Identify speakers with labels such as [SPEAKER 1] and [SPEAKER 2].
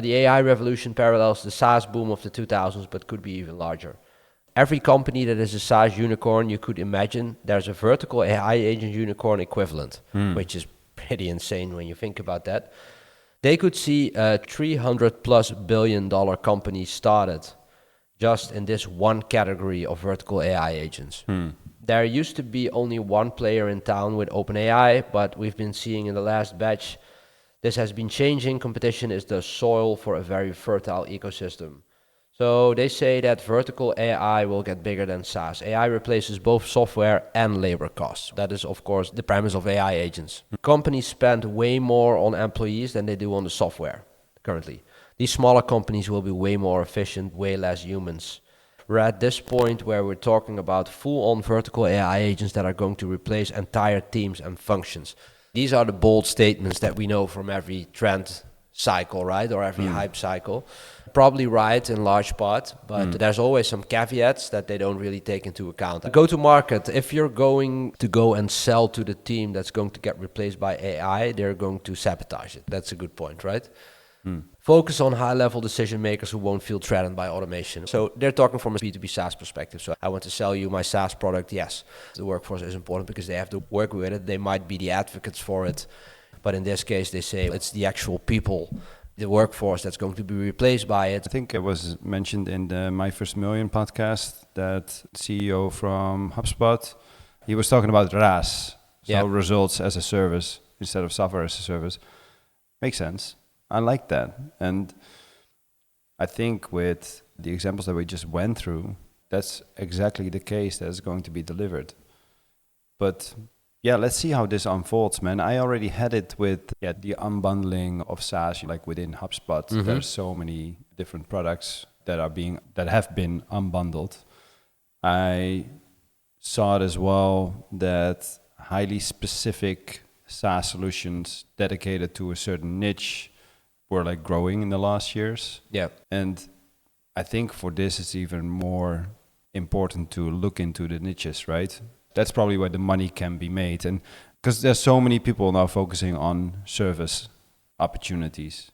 [SPEAKER 1] The AI revolution parallels the SaaS boom of the 2000s, but could be even larger. Every company that is a SaaS unicorn, you could imagine there's a vertical AI agent unicorn equivalent, which is pretty insane when you think about that. They could see a $300+ billion company started just in this one category of vertical AI agents. There used to be only one player in town with OpenAI, but we've been seeing in the last batch, this has been changing. Competition is the soil for a very fertile ecosystem. So they say that vertical AI will get bigger than SaaS. AI replaces both software and labor costs. That is, of course, the premise of AI agents. Companies spend way more on employees than they do on the software currently. These smaller companies will be way more efficient, way less humans. We're at this point where we're talking about full-on vertical AI agents that are going to replace entire teams and functions. These are the bold statements that we know from every trend cycle, right? Or every hype cycle. Probably right in large part, but there's always some caveats that they don't really take into account. Go to market, if you're going to go and sell to the team that's going to get replaced by AI, they're going to sabotage it. That's a good point, right? Focus on high-level decision makers who won't feel threatened by automation. So they're talking from a B2B SaaS perspective. So I want to sell you my SaaS product. Yes, the workforce is important because they have to work with it. They might be the advocates for it. But in this case, they say it's the actual people, the workforce that's going to be replaced by it.
[SPEAKER 2] I think it was mentioned in the My First Million podcast that CEO from HubSpot, he was talking about RAS, so results as a service instead of software as a service. Makes sense. I like that. And I think with the examples that we just went through, that's exactly the case that is going to be delivered. But yeah, let's see how this unfolds, man. I already had it with the unbundling of SaaS, like within HubSpot. There's so many different products that have been unbundled. I saw it as well that highly specific SaaS solutions dedicated to a certain niche were like growing in the last years.
[SPEAKER 1] Yeah.
[SPEAKER 2] And I think for this it's even more important to look into the niches, right? That's probably where the money can be made. And because there's so many people now focusing on service opportunities.